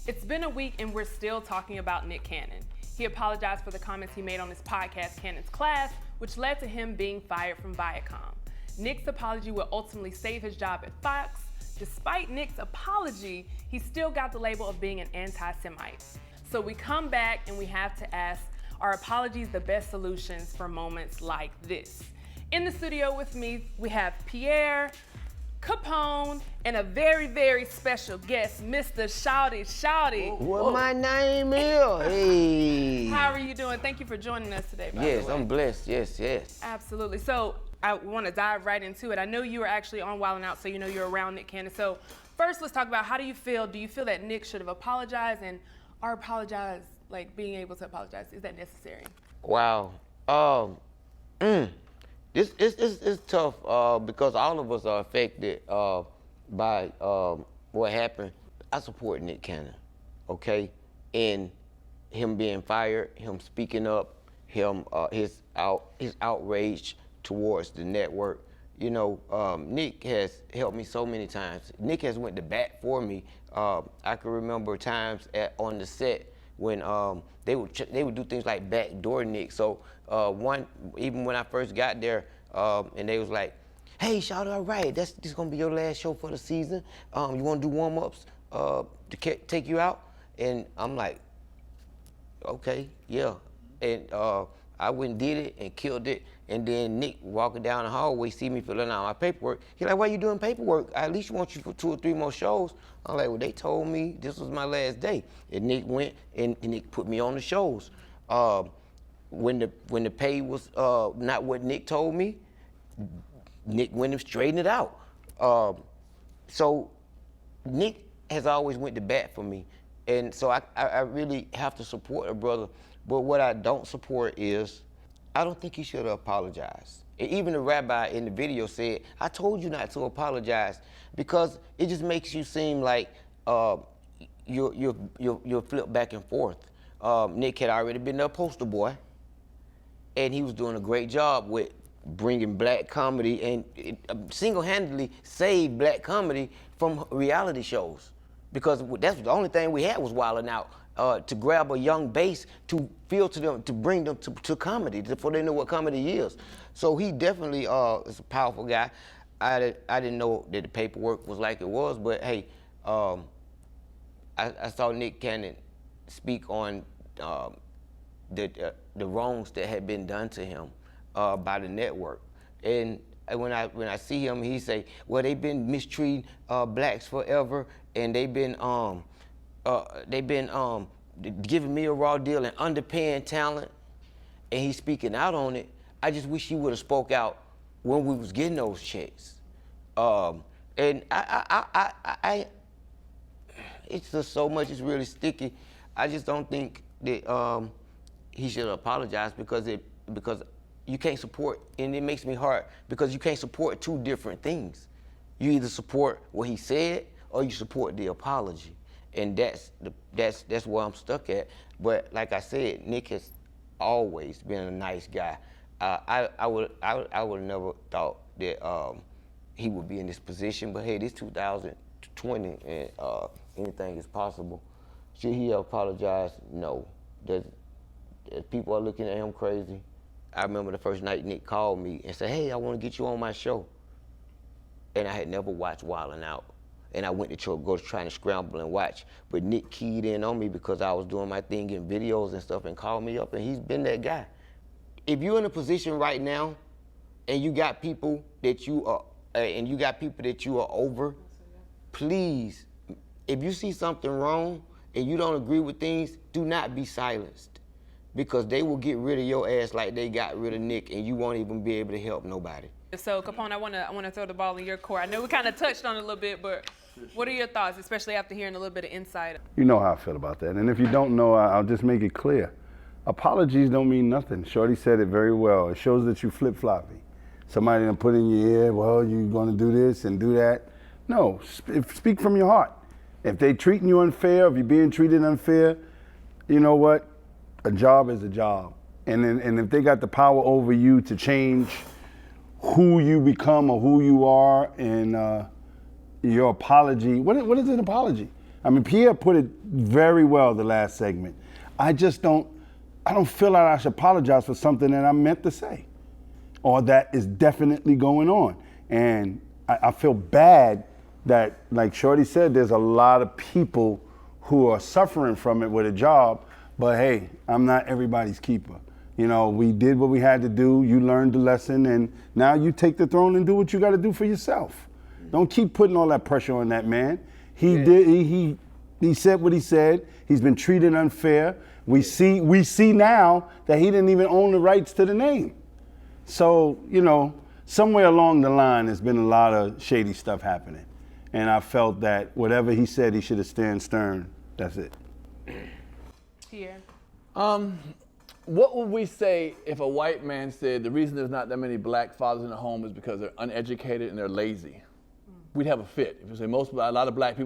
It's been a week and we're still talking about Nick Cannon. He apologized for the comments he made on his podcast, Cannon's Class, which led to him being fired from Viacom. Nick's apology will ultimately save his job at Fox. Despite Nick's apology, he still got the label of being an anti-Semite. So we come back and we have to ask, are apologies the best solutions for moments like this? In the studio with me, we have Pierre, Capone, and a very, very special guest, Mr. Shouty. What my name is? Hey. How are you doing? Thank you for joining us today, by Yes, the way. I'm blessed. Yes. Absolutely. So I want to dive right into it. I know you were actually on Wild 'N Out, so you know you're around Nick Cannon. So first, let's talk about how do you feel? Do you feel that Nick should have apologized, and being able to apologize, is that necessary? Wow. It's tough because all of us are affected by what happened. I support Nick Cannon, okay, and him being fired, him speaking up, his outrage towards the network. You know, Nick has helped me so many times. Nick has went to bat for me. I can remember times on the set when they would do things like backdoor Nick. So even when I first got there, and they was like, "Hey, shout out, right? This gonna be your last show for the season. You wanna do warm-ups to take you out?" And I'm like, "Okay, yeah." And I went and did it and killed it. And then Nick walking down the hallway, see me filling out my paperwork. He like, "Why you doing paperwork? I at least want you for 2 or 3 more shows." I'm like, "Well, they told me this was my last day." And Nick went and Nick put me on the shows. When the pay was not what Nick told me, Nick went and straightened it out. So Nick has always went to bat for me. And so I really have to support a brother. But what I don't support is, I don't think he should have apologized. And even the rabbi in the video said, "I told you not to apologize," because it just makes you seem like you're flipped back and forth. Nick had already been a poster boy, and he was doing a great job with bringing black comedy and single-handedly saved black comedy from reality shows, because that's the only thing we had was Wild 'N Out. To grab a young base, to feel to them, to bring them to comedy, before they know what comedy is. So he definitely is a powerful guy. I didn't know that the paperwork was like it was, but hey, I saw Nick Cannon speak on the wrongs that had been done to him by the network. And when I see him, he say, "Well, they've been mistreating blacks forever, and they've been giving me a raw deal and underpaying talent," and he's speaking out on it. I just wish he would have spoke out when we was getting those checks. And I it's just so much, it's really sticky. I just don't think that he should apologize, because you can't support, and it makes me hard, because you can't support 2 different things. You either support what he said or you support the apology. And that's where I'm stuck at. But like I said, Nick has always been a nice guy. I would never thought that he would be in this position. But hey, this 2020, and anything is possible. Should he apologize? No. There's people are looking at him crazy. I remember the first night Nick called me and said, "Hey, I want to get you on my show." And I had never watched Wild 'N Out. And I went to go trying to scramble and watch. But Nick keyed in on me because I was doing my thing in videos and stuff, and called me up, and he's been that guy. If you're in a position right now and you got people that you are over, please, if you see something wrong and you don't agree with things, do not be silenced, because they will get rid of your ass like they got rid of Nick, and you won't even be able to help nobody. So Capone, I want to throw the ball in your court. I know we kind of touched on it a little bit, but what are your thoughts, especially after hearing a little bit of insight? You know how I feel about that. And if you don't know, I'll just make it clear. Apologies don't mean nothing. Shorty said it very well. It shows that you flip-floppy. Somebody done put in your ear, "Well, you're going to do this and do that." No, speak from your heart. If they treating you unfair, if you're being treated unfair, you know what? A job is a job. And if they got the power over you to change who you become or who you are, and your apology, what is an apology? I mean, Pierre put it very well the last segment. I don't feel like I should apologize for something that I meant to say, or that is definitely going on. And I feel bad that, like Shorty said, there's a lot of people who are suffering from it with a job, but hey, I'm not everybody's keeper. You know, we did what we had to do, you learned the lesson, and now you take the throne and do what you gotta do for yourself. Don't keep putting all that pressure on that man. He said what he said. He's been treated unfair. We see now that he didn't even own the rights to the name. So, you know, somewhere along the line there's been a lot of shady stuff happening. And I felt that whatever he said, he should have stand stern. That's it. Here. What would we say if a white man said the reason there's not that many black fathers in the home is because they're uneducated and they're lazy? We'd have a fit. If you say a lot of black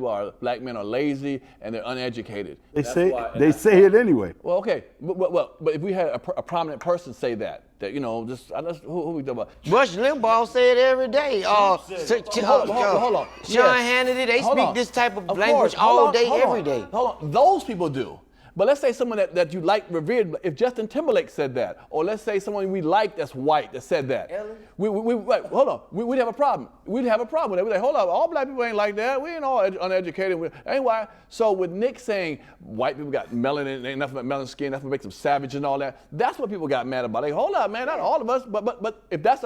men are lazy and they're uneducated. They say it anyway. Well, okay, but if we had a prominent person say that you know, who we talking about? Rush Limbaugh say it every day. Hold on. Sean Hannity, they speak this type of language all day, every day. Hold on, those people do. But let's say someone that you like, revered, if Justin Timberlake said that, or let's say someone we like that's white that said that, we'd have a problem. We'd have a problem with it. We'd like, hold on, all black people ain't like that. We ain't all uneducated. Anyway, so with Nick saying white people got melanin, ain't nothing but melanin skin, nothing makes them savage and all that, that's what people got mad about. Like, hold up, man, not all of us, but if that's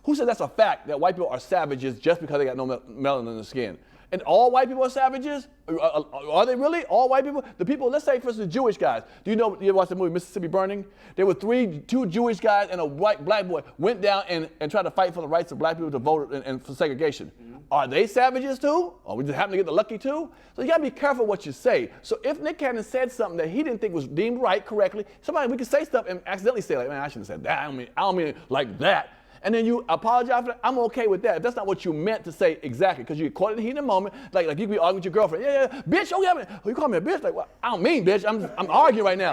who said that's a fact that white people are savages just because they got no melanin in the skin? And all white people are savages? Are they really? All white people? The people, let's say for instance, Jewish guys. Do you ever watch the movie Mississippi Burning? There were two Jewish guys and a white black boy went down and tried to fight for the rights of black people to vote and for segregation. Mm-hmm. Are they savages too? Or we just happen to get the lucky too? So you gotta be careful what you say. So if Nick Cannon said something that he didn't think was deemed right correctly, we could say stuff and accidentally say like, man, I shouldn't have said that. I don't mean it like that. And then you apologize for that, I'm okay with that. If that's not what you meant to say exactly, because you get caught in the heat of the moment, like you could be arguing with your girlfriend. Yeah, bitch, you call me a bitch? Like, well, I don't mean bitch, I'm arguing right now.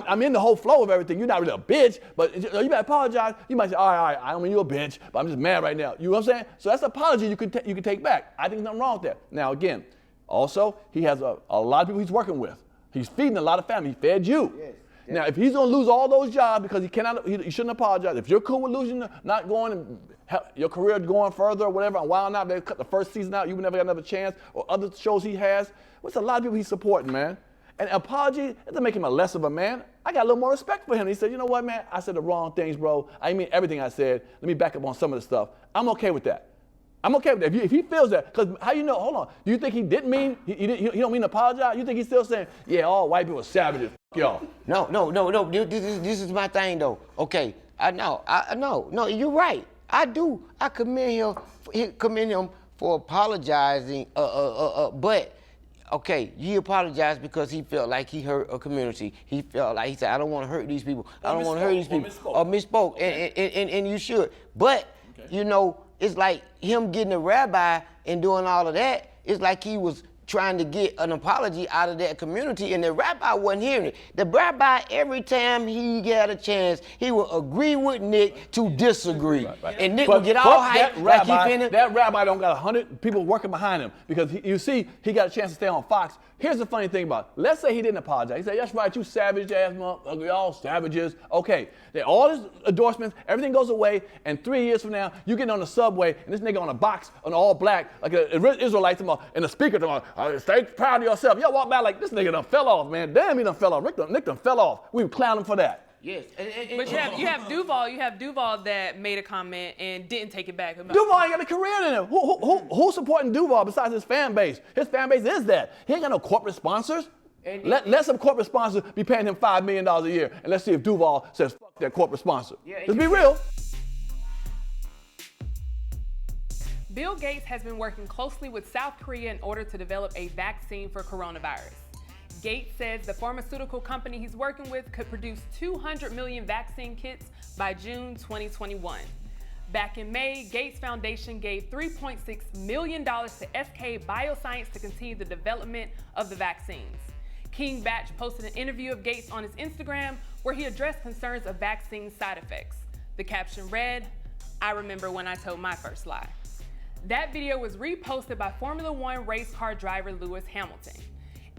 I'm in the whole flow of everything. You're not really a bitch, but you better apologize. You might say, all right, I don't mean you're a bitch, but I'm just mad right now. You know what I'm saying? So that's an apology you can take back. I think there's nothing wrong with that. Now again, also, he has a lot of people he's working with. He's feeding a lot of family. He fed you. Yes. Now, if he's going to lose all those jobs because he shouldn't apologize. If you're cool with losing, not going and your career going further or whatever, and Wild Out, they cut the first season out, you would never get another chance, or other shows he has, there's a lot of people he's supporting, man. And apology doesn't make him a less of a man. I got a little more respect for him. He said, you know what, man, I said the wrong things, bro. I didn't mean everything I said. Let me back up on some of the stuff. I'm okay with that. I'm okay with that. If he feels that, because how you know, hold on, do you think he didn't mean, he don't mean to apologize? You think he's still saying, yeah, all white people are savages, y'all? No, this is my thing though. Okay, no, you're right. I do. I commend him for apologizing, but okay, he apologized because he felt like he hurt a community. He felt like he said, I don't want to hurt these people. I don't want to hurt these people. Or misspoke, and you should. But, you know, it's like him getting a rabbi and doing all of that. It's like he was trying to get an apology out of that community, and the rabbi wasn't hearing it. The rabbi, every time he got a chance, he would agree with Nick to disagree. Right. And Nick would get all hyped like he finna. That rabbi don't got 100 people working behind him because you see, he got a chance to stay on Fox. Here's the funny thing about it. Let's say he didn't apologize. He said, that's right, you savage ass motherfucker, y'all savages. Okay, then all his endorsements, everything goes away, and 3 years from now, you get on the subway, and this nigga on a box, on all black, like an Israelite, and the speaker, stay proud of yourself. Y'all walk by like, this nigga done fell off, man. Damn, he done fell off. Nick done fell off. We clown him for that. Yes. But you have Duval that made a comment and didn't take it back. Duval ain't got a career in him. Who's supporting Duval besides his fan base? His fan base is that. He ain't got no corporate sponsors. Let some corporate sponsors be paying him $5 million a year, and let's see if Duval says fuck that corporate sponsor. Let's be real. Bill Gates has been working closely with South Korea in order to develop a vaccine for coronavirus. Gates says the pharmaceutical company he's working with could produce 200 million vaccine kits by June 2021. Back in May, Gates Foundation gave $3.6 million to SK Bioscience to continue the development of the vaccines. King Batch posted an interview of Gates on his Instagram where he addressed concerns of vaccine side effects. The caption read, "I remember when I told my first lie." That video was reposted by Formula One race car driver Lewis Hamilton.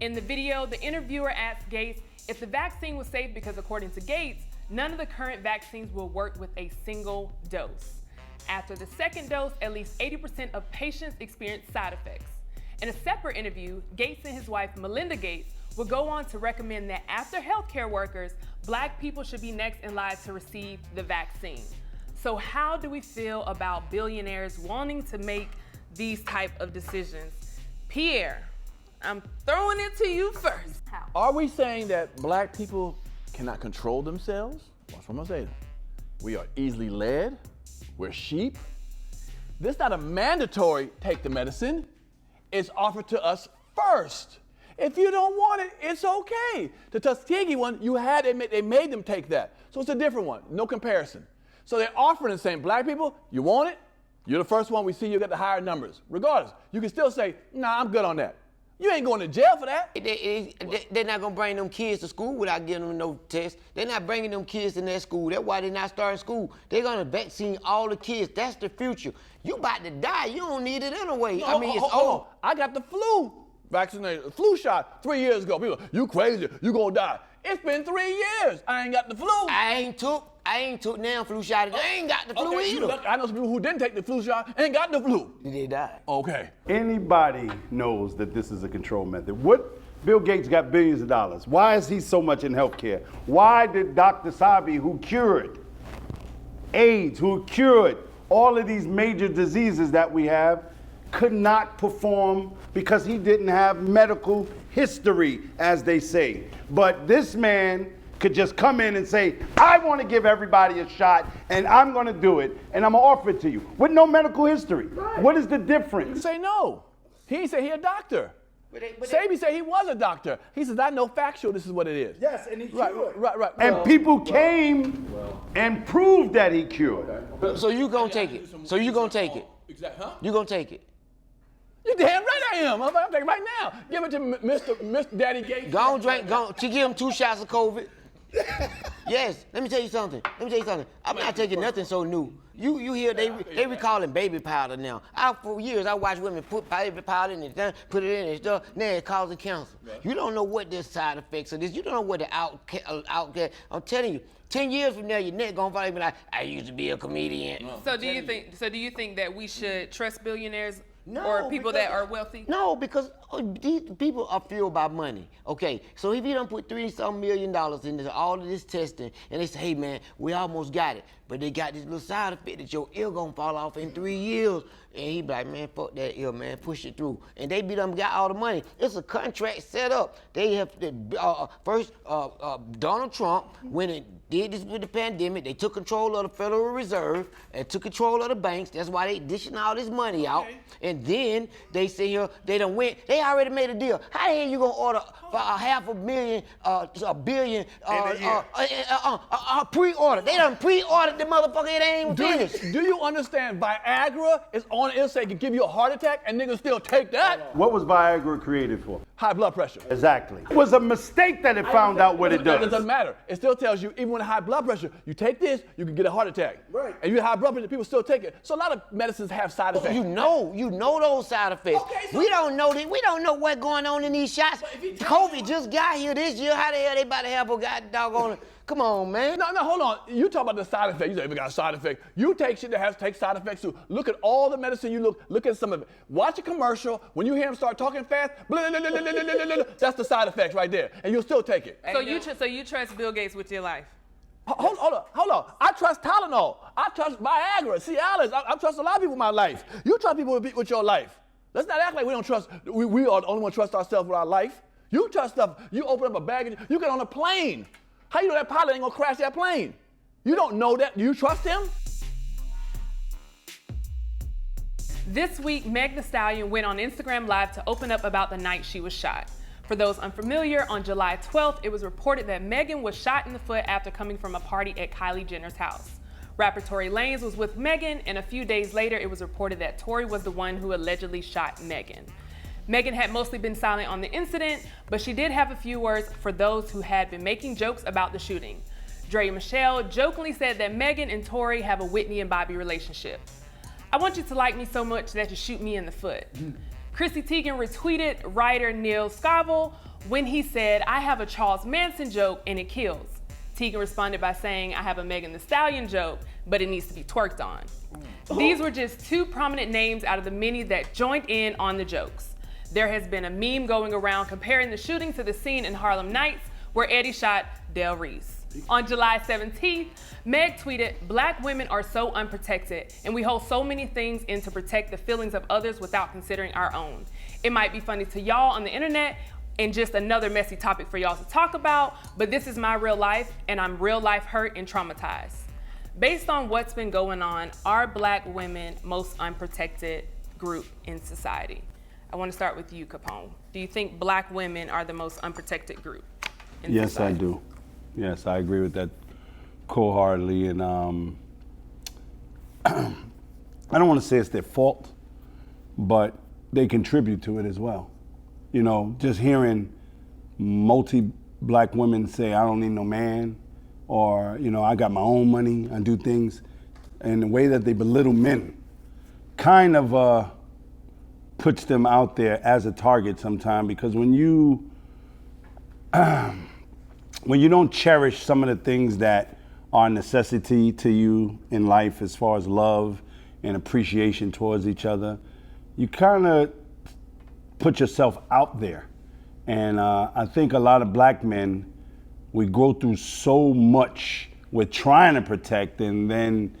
In the video, the interviewer asked Gates if the vaccine was safe because according to Gates, none of the current vaccines will work with a single dose. After the second dose, at least 80% of patients experienced side effects. In a separate interview, Gates and his wife, Melinda Gates, would go on to recommend that after healthcare workers, Black people should be next in line to receive the vaccine. So how do we feel about billionaires wanting to make these type of decisions? Pierre, I'm throwing it to you first. How? Are we saying that Black people cannot control themselves? That's what I'm gonna say. We are easily led. We're sheep. This is not a mandatory take the medicine. It's offered to us first. If you don't want it, it's okay. The Tuskegee one, they made them take that. So it's a different one, no comparison. So they're offering and saying, Black people, you want it? You're the first one we see, you get the higher numbers. Regardless, you can still say, nah, I'm good on that. You ain't going to jail for that. They're not gonna bring them kids to school without giving them no test. They're not bringing them kids in that school. That's why they're not starting school. They're gonna vaccine all the kids. That's the future. You about to die. You don't need it anyway. No, I mean, it's old. I got the flu vaccination, flu shot 3 years ago. People, you crazy? You gonna die? It's been 3 years. I ain't got the flu. I ain't took now flu shot. I ain't got the flu either. I know some people who didn't take the flu shot ain't got the flu. They died. Okay. Anybody knows that this is a control method. What? Bill Gates got billions of dollars. Why is he so much in healthcare? Why did Dr. Sabi, who cured AIDS, who cured all of these major diseases that we have, could not perform because he didn't have medical history, as they say. But this man could just come in and say, I want to give everybody a shot, and I'm going to do it, and I'm going to offer it to you, with no medical history. Right. What is the difference? Say no. He ain't say he a doctor. Sabi said he was a doctor. He says, I know factual, this is what it is. Yes, and he cured. Right. And people came and proved that he cured. So you gonna take it. So you gonna take it. Exactly, huh? You gonna take it. You damn right I am. I'm taking it right now. Give it to Mr. Daddy Gates. Go on, drink. Go on. To give him 2 shots of COVID. Yes. Let me tell you something. I'm not taking nothing so new. You hear they recalling baby powder now. For years I watched women put baby powder in it, put it in and stuff. Now it's causing cancer. Right. You don't know what the side effects of this. You don't know what the outcast. I'm telling you. 10 years from now, your neck gonna probably be like, I used to be a comedian. No. So do you think that we should trust billionaires or people that are wealthy? No, because these people are fueled by money. Okay, so if you don't put $3-some million into all of this testing, and they say, hey man, we almost got it, but they got this little side effect that your ear gonna fall off in 3 years, and he be like, man, fuck that ear, man, push it through. And they be done got all the money. It's a contract set up. They have first Donald Trump, when it did this with the pandemic, they took control of the Federal Reserve and took control of the banks. That's why they dishing all this money out. And then they say here they done went. They already made a deal. How the hell you gonna order for $500 million, pre-order? They done pre-ordered the motherfucker. It ain't even finished. Do you understand? Viagra is on the inside, can give you a heart attack, and niggas still take that. What was Viagra created for? High blood pressure. Exactly. It was a mistake that it found out what it does. It doesn't matter. It still tells you, even with high blood pressure, you take this, you can get a heart attack. Right. And you have high blood pressure, people still take it. So a lot of medicines have side effects. You know those side effects. Okay, so we don't know what's going on in these shots. COVID just got here this year. How the hell they about to have a doggone? Come on, man. No, hold on. You talk about the side effect. You say we got a side effect. You take shit that take side effects too. Look at all the medicine you look at some of it. Watch a commercial. When you hear them start talking fast, blah, blah, blah, blah, blah, blah, that's the side effects right there. And you'll still take it. So you trust Bill Gates with your life? Hold on. I trust Tylenol. I trust Viagra, Cialis. I trust a lot of people in my life. You trust people with your life. Let's not act like we don't trust. We are the only one to trust ourselves with our life. You trust stuff. You open up a bag. You get on a plane. How you know that pilot ain't gonna crash that plane? You don't know that. Do you trust him? This week, Meg Thee Stallion went on Instagram Live to open up about the night she was shot. For those unfamiliar, on July 12th, it was reported that Megan was shot in the foot after coming from a party at Kylie Jenner's house. Rapper Tory Lanez was with Megan, and a few days later, it was reported that Tory was the one who allegedly shot Megan. Megan had mostly been silent on the incident, but she did have a few words for those who had been making jokes about the shooting. Dre Michelle jokingly said that Megan and Tory have a Whitney and Bobby relationship. I want you to like me so much that you shoot me in the foot. Chrissy Teigen retweeted writer Neil Scoville when he said, "I have a Charles Manson joke and it kills." Teigen responded by saying, "I have a Megan Thee Stallion joke, but it needs to be twerked on." These were just two prominent names out of the many that joined in on the jokes. There has been a meme going around comparing the shooting to the scene in Harlem Nights where Eddie shot Del Reese. On July 17th, Meg tweeted, "Black women are so unprotected, and we hold so many things in to protect the feelings of others without considering our own. It might be funny to y'all on the internet and just another messy topic for y'all to talk about, but this is my real life, and I'm real life hurt and traumatized." Based on what's been going on, are Black women most unprotected group in society? I want to start with you, Capone. Do you think Black women are the most unprotected group in Yes, society? I do. Yes, I agree with that wholeheartedly. And I don't want to say it's their fault, but they contribute to it as well. You know, just hearing multi-Black women say, "I don't need no man," or, you know, "I got my own money, I do things," and the way that they belittle men kind of puts them out there as a target sometimes, because when you don't cherish some of the things that are a necessity to you in life as far as love and appreciation towards each other, you kind of put yourself out there. And I think a lot of Black men, we go through so much with trying to protect, and then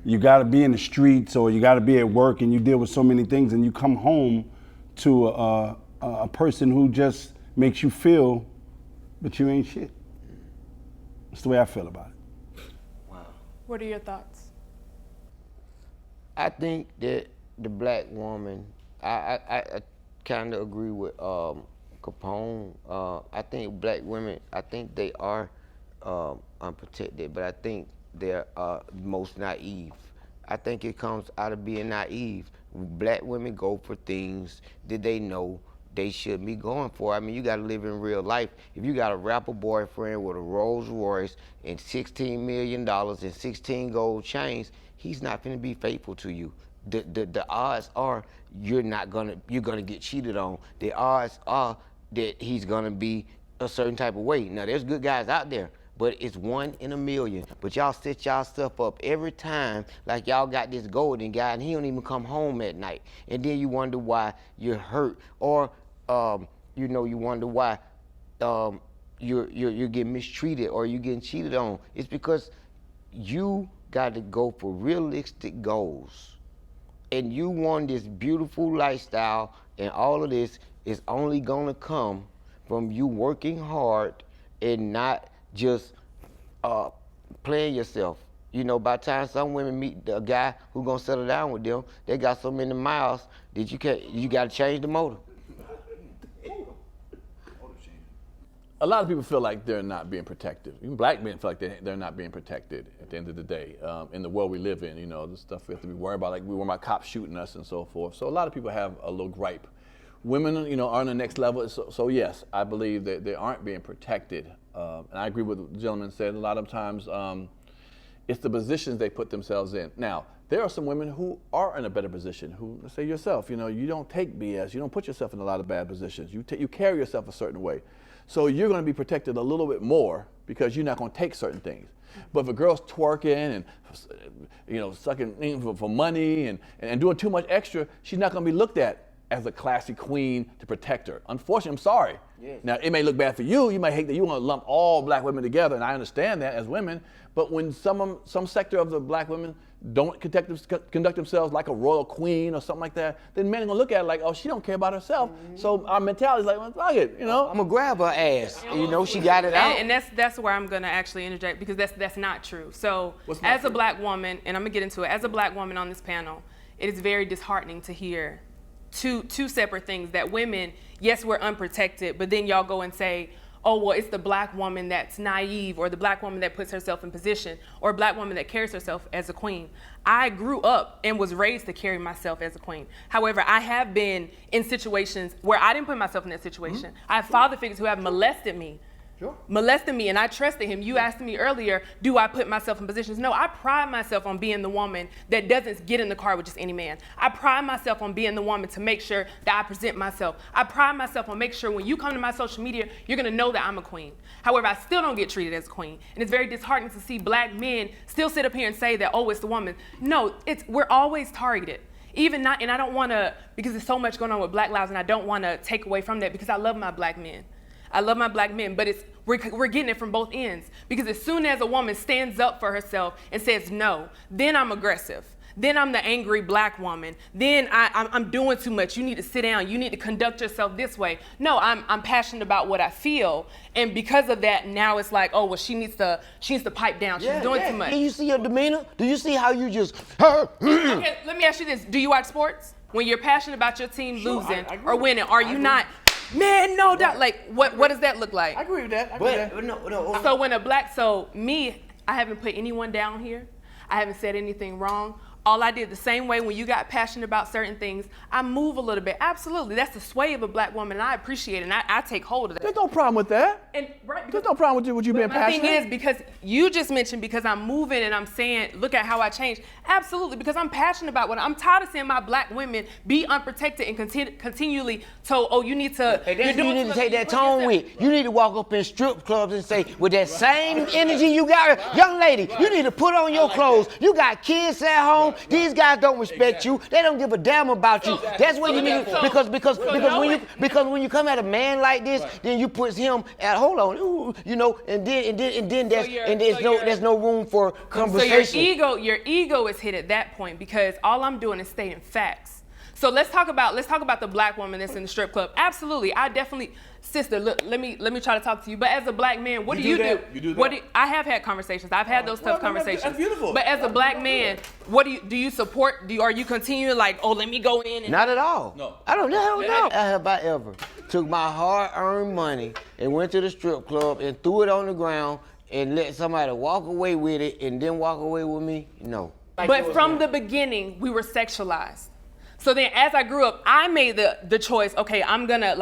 you got to be in the streets or you got to be at work and you deal with so many things, and you come home to a person who just makes you feel, but you ain't shit. That's the way I feel about it. What are your thoughts? I think that the Black woman, I kind of agree with Capone. I think Black women, I think they are unprotected, but I think they're most naive. I think it comes out of being naive. Black women go for things that they know they should be going for. I mean, you got to live in real life. If you got a rapper boyfriend with a Rolls Royce and $16 million and 16 gold chains, he's not going to be faithful to you. The odds are you're gonna get cheated on. The odds are that he's gonna be a certain type of way. Now, there's good guys out there, but it's 1 in a million. But y'all set y'all stuff up every time like y'all got this golden guy and he don't even come home at night. And then you wonder why you're hurt, or you know, you wonder why you're getting mistreated or you're getting cheated on. It's because you got to go for realistic goals. And you want this beautiful lifestyle, and all of this is only gonna come from you working hard and not just playing yourself. You know, by the time some women meet a guy who gonna settle down with them, they got so many miles that you gotta change the motor. A lot of people feel like they're not being protected. Even Black men feel like they're not being protected at the end of the day. In the world we live in, you know, the stuff we have to be worried about, like we worry about cops shooting us and so forth. So a lot of people have a little gripe. Women, you know, are on the next level. So yes, I believe that they aren't being protected. And I agree with what the gentleman said. A lot of times, it's the positions they put themselves in. Now, there are some women who are in a better position, who, let's say yourself, you know, you don't take BS, you don't put yourself in a lot of bad positions. You carry yourself a certain way. So you're going to be protected a little bit more because you're not going to take certain things. But if a girl's twerking and, you know, sucking for money and doing too much extra, she's not going to be looked at as a classy queen to protect her. Unfortunately, I'm sorry. Yes. Now, it may look bad for you. You might hate that you want to lump all Black women together, and I understand that as women. But when some sector of the Black women don't conduct themselves like a royal queen or something like that, then men are gonna look at it like, oh, she don't care about herself. Mm-hmm. So our mentality is like, well, fuck it, you know. I'm gonna grab her ass. You know, she got it out. And that's where I'm gonna actually interject, because that's not true. So as a Black woman, and I'm gonna get into it, as a Black woman on this panel, it is very disheartening to hear two separate things, that women, yes, we're unprotected, but then y'all go and say, oh, well, it's the Black woman that's naive, or the Black woman that puts herself in position, or a Black woman that carries herself as a queen. I grew up and was raised to carry myself as a queen. However, I have been in situations where I didn't put myself in that situation. Mm-hmm. I have father figures who have molested me. molesting me, and I trusted him. You asked me earlier, do I put myself in positions? No, I pride myself on being the woman that doesn't get in the car with just any man. I pride myself on being the woman to make sure that I present myself. I pride myself on making sure when you come to my social media, you're gonna know that I'm a queen. However, I still don't get treated as a queen. And it's very disheartening to see black men still sit up here and say that, oh, it's the woman. No, we're always targeted. And I don't wanna, because there's so much going on with Black lives, and I don't wanna take away from that because I love my black men. I love my black men, but we're getting it from both ends. Because as soon as a woman stands up for herself and says no, then I'm aggressive. Then I'm the angry black woman. Then I'm doing too much. You need to sit down. You need to conduct yourself this way. No, I'm passionate about what I feel, and because of that, now it's like, oh well, she needs to pipe down. She's doing too much. Do you see your demeanor? Do you see how you just? Okay, let me ask you this: do you watch sports? When you're passionate about your team losing or winning, are you not? Man, no doubt. Like, what does that look like? I agree with that. No. So when I haven't put anyone down here. I haven't said anything wrong. All I did the same way when you got passionate about certain things, I move a little bit. Absolutely, that's the sway of a black woman, and I appreciate it, and I take hold of that. There's no problem with that. There's no problem with you being passionate. The thing is, because you just mentioned because I'm moving and I'm saying, look at how I changed. Absolutely, because I'm passionate about what I'm tired of seeing my black women be unprotected and continually told, oh, you need to. Hey, that's what you need to take that tone with. You need to walk up in strip clubs and say, with that same energy you got, young lady, you need to put on your clothes. You got kids at home. These guys don't respect you. They don't give a damn about you. That's what you need. Because when you come at a man like this, then you put him at and then there's no room for conversation. So your ego is hit at that point because all I'm doing is stating facts. So let's talk about the black woman that's in the strip club. Absolutely, I definitely, sister. Look, let me try to talk to you. But as a black man, what do you do? You do that? I have had conversations. I've had those tough conversations. That's beautiful. But as a black man, what do you support? Are you continuing like, oh, let me go in? Not at all. No. I don't know. Have I ever took my hard-earned money and went to the strip club and threw it on the ground and let somebody walk away with it and then walk away with me? No. But from the beginning, we were sexualized. So then as I grew up, I made the choice, okay, I'm gonna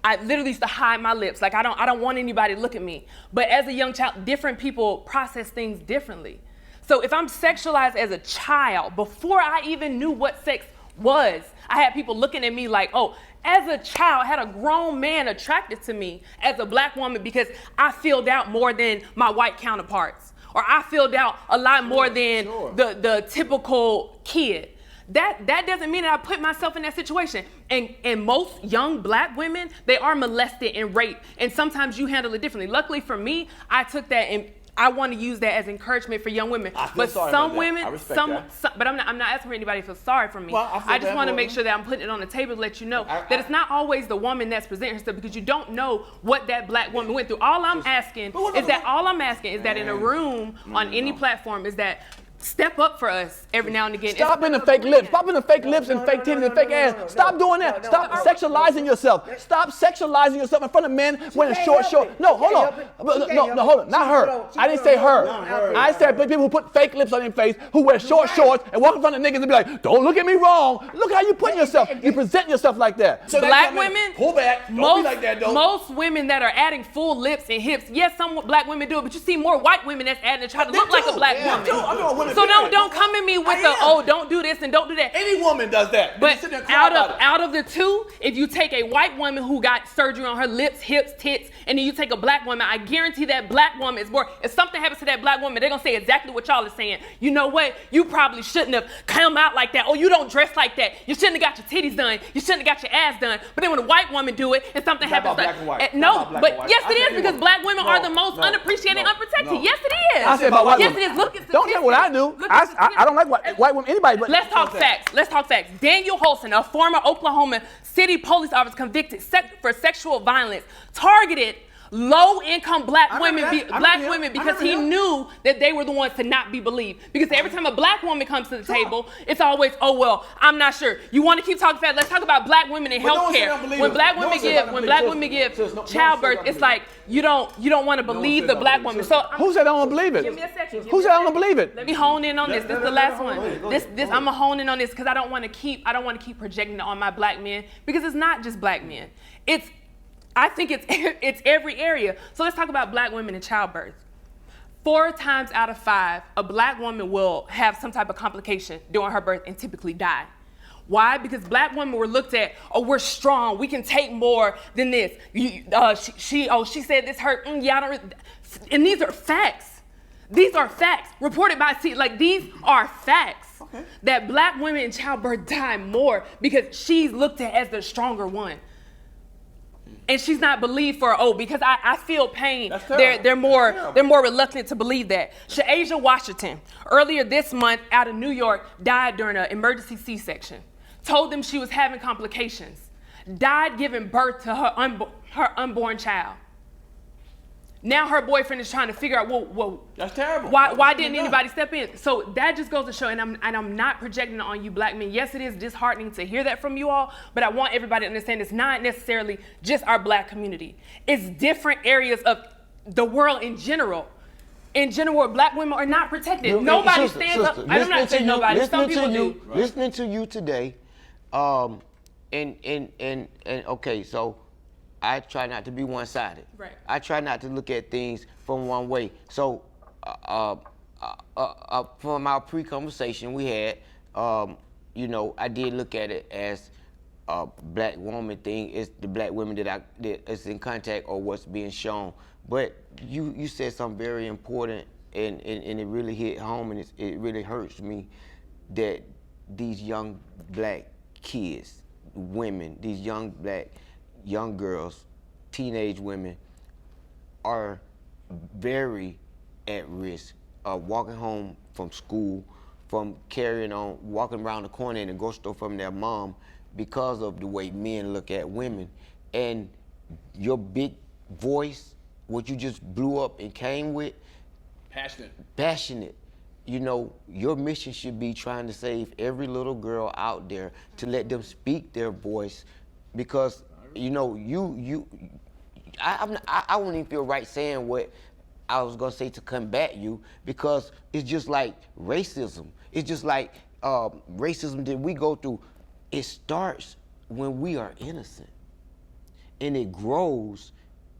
I literally used to hide my lips. Like I don't want anybody to look at me. But as a young child, different people process things differently. So if I'm sexualized as a child, before I even knew what sex was, I had people looking at me like, oh, as a child, I had a grown man attracted to me as a black woman because I filled out more than my white counterparts. Or I filled out a lot more than the typical kid. That doesn't mean that I put myself in that situation. And most young black women, they are molested and raped. And sometimes you handle it differently. Luckily for me, I took that and I want to use that as encouragement for young women. But some women, but I'm not asking for anybody to feel sorry for me. Well, I just want to make sure that I'm putting it on the table to let you know that it's not always the woman that's presenting herself because you don't know what that black woman went through. All I'm asking is that in a room on any platform is that step up for us every now and again. Stop in the fake lips. Stop in the fake lips and fake titties and fake ass. Stop doing that. Stop sexualizing yourself. Stop sexualizing yourself in front of men wearing short. No, hold on. No, hold on. Not her. I didn't say her. I said people who put fake lips on their face, who wear short shorts and walk in front of niggas and be like, don't look at me wrong. Look how you put yourself. You present yourself like that. So black women, pull back. Don't be like that, though. Most women that are adding full lips and hips, yes, some black women do it, but you see more white women that's adding and try to look like a black woman. So don't come at me with don't do this and don't do that. Any woman does that. But out of the two, if you take a white woman who got surgery on her lips, hips, tits, and then you take a black woman, I guarantee that black woman is more. If something happens to that black woman, they're gonna say exactly what y'all are saying. You know what? You probably shouldn't have come out like that. Oh, you don't dress like that. You shouldn't have got your titties done. You shouldn't have got your ass done. But then when a white woman do it and something happens, black and white. Yes, it is because black women are the most unappreciated and unprotected. Yes, it is. I said about white women. Yes, it is. Look at don't tell what I do. I don't like white women, anybody. But let's talk facts. Daniel Holson, a former Oklahoma City police officer convicted for sexual violence, targeted low-income black women because he knew that they were the ones to not be believed. Because every time a black woman comes to the table, it's always, oh well, I'm not sure. You want to keep talking fast? Let's talk about black women in healthcare. When black women give childbirth, it's like you don't want to believe the black woman. So who said I don't believe it? Give me a second. Who said I don't believe it? Let me hone in on this. This is the last one. I'm gonna hone in on this because I don't want to keep projecting it on my black men because it's not just black men. I think it's it's every area. So let's talk about black women in childbirth. 4 times out of 5, a black woman will have some type of complication during her birth and typically die. Why? Because black women were looked at, oh, we're strong, we can take more than this. She said this hurt. Yeah, I don't. And these are facts. These are facts reported by these are facts. Okay. That black women in childbirth die more because she's looked at as the stronger one. And she's not believed for, because I feel pain. They're more reluctant to believe that. Sha'Asia Washington, earlier this month out of New York, died during an emergency C-section. Told them she was having complications. Died giving birth to her unborn child. Now her boyfriend is trying to figure out, well, that's terrible. Why didn't anybody step in? So that just goes to show, and I'm not projecting on you black men. Yes, it is disheartening to hear that from you all, but I want everybody to understand it's not necessarily just our black community. It's different areas of the world in general. In general, black women are not protected. Nobody stands up. I'm not saying nobody. Some people do. Listening to you today, and okay, so I try not to be one-sided. Right. I try not to look at things from one way. So, from our pre-conversation we had, I did look at it as a black woman thing. It's the black women that is in contact or what's being shown. But you said something very important, and it really hit home, and it really hurts me that these young black kids, women, these young girls, teenage women are very at risk of walking home from school, from carrying on, walking around the corner in the grocery store from their mom because of the way men look at women. And your big voice, what you just blew up and came with, passionate. Your mission should be trying to save every little girl out there, to let them speak their voice, because I wouldn't even feel right saying what I was gonna say to combat you, because it's just like racism. It's just like racism that we go through. It starts when we are innocent, and it grows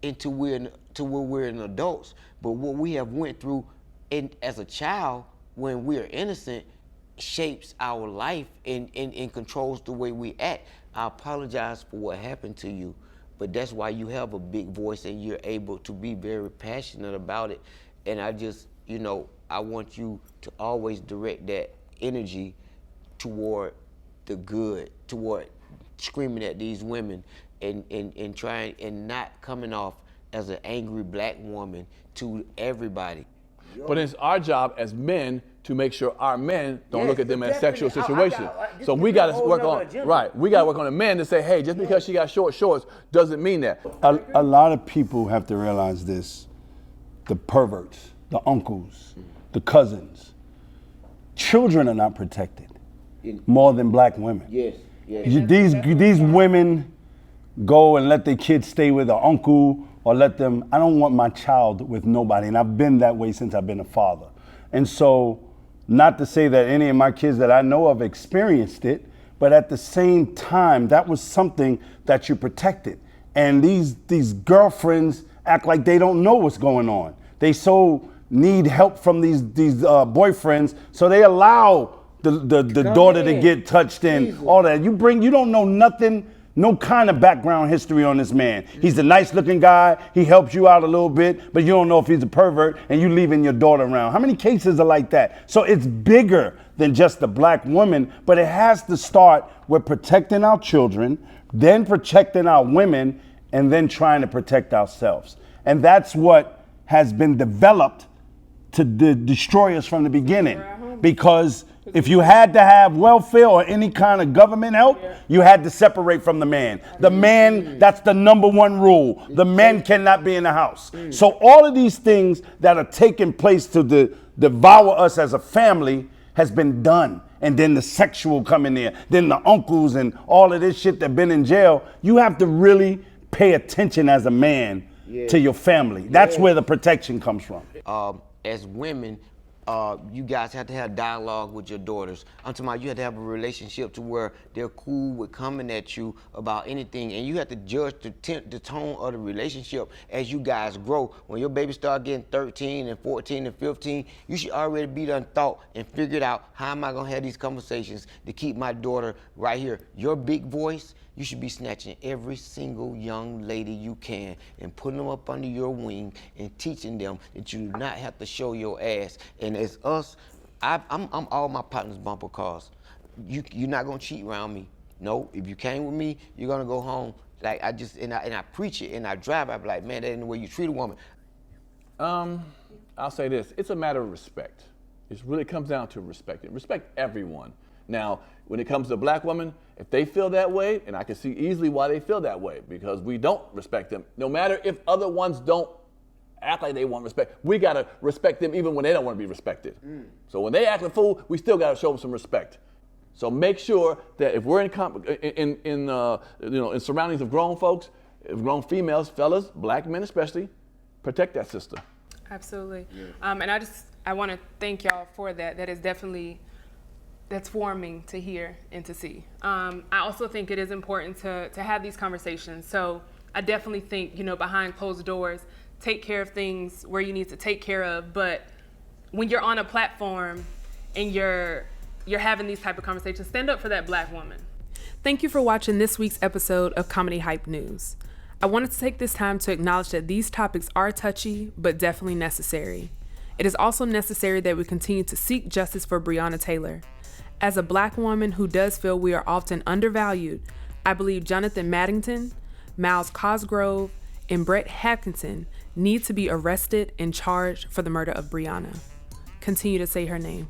into where we're an adults. But what we have went through as a child when we are innocent shapes our life and controls the way we act. I apologize for what happened to you, but that's why you have a big voice and you're able to be very passionate about it. And I just, I want you to always direct that energy toward the good, toward screaming at these women and trying and not coming off as an angry black woman to everybody. But it's our job as men to make sure our men don't look at them as sexual situations. So we got to work on, we got to work on the men to say, hey, just because she got short shorts doesn't mean that. A lot of people have to realize this. The perverts, the uncles, the cousins. Children are not protected more than black women. Yes. These women go and let their kids stay with their uncle, or let them, I don't want my child with nobody. And I've been that way since I've been a father. And so, not to say that any of my kids that I know of experienced it, but at the same time, that was something that you protected. And these girlfriends act like they don't know what's going on. They so need help from these boyfriends, so they allow the daughter to get touched and all that. You don't know nothing, no kind of background history on this man. He's a nice looking guy. He helps you out a little bit, but you don't know if he's a pervert, and you leaving your daughter around. How many cases are like that? So it's bigger than just the black woman, but it has to start with protecting our children, then protecting our women, and then trying to protect ourselves. And that's what has been developed to destroy us from the beginning. Because if you had to have welfare or any kind of government help, you had to separate from the man. The man, that's the number one rule. The men cannot be in the house. So all of these things that are taking place to devour us as a family has been done. And then the sexual come in there. Then the uncles and all of this shit that been in jail. You have to really pay attention as a man to your family. That's where the protection comes from. As women, you guys have to have dialogue with your daughters. I'm talking about you have to have a relationship to where they're cool with coming at you about anything, and you have to judge the tone of the relationship as you guys grow. When your baby start getting 13 and 14 and 15, you should already be done thought and figured out, how am I gonna have these conversations to keep my daughter right here? Your big voice, you should be snatching every single young lady you can and putting them up under your wing and teaching them that you do not have to show your ass. And as us, I'm all my partners' bumper cars. You're not gonna cheat around me. No, if you came with me, you're gonna go home. Like I preach it and I drive. I be like, man, that ain't the way you treat a woman. I'll say this: it's a matter of respect. It really comes down to respect. Respect everyone. Now, when it comes to black women, if they feel that way, and I can see easily why they feel that way, because we don't respect them. No matter if other ones don't act like they want respect, we gotta respect them even when they don't want to be respected. So when they act a fool, we still gotta show them some respect. So make sure that if we're in surroundings of grown folks, grown females, fellas, black men especially, protect that sister. Absolutely. And I want to thank y'all for that. That is definitely, that's warming to hear and to see. I also think it is important to have these conversations. So I definitely think, behind closed doors, take care of things where you need to take care of. But when you're on a platform and you're having these type of conversations, stand up for that black woman. Thank you for watching this week's episode of Comedy Hype News. I wanted to take this time to acknowledge that these topics are touchy, but definitely necessary. It is also necessary that we continue to seek justice for Breonna Taylor. As a black woman who does feel we are often undervalued, I believe Jonathan Maddington, Miles Cosgrove, and Brett Hampton need to be arrested and charged for the murder of Breonna. Continue to say her name.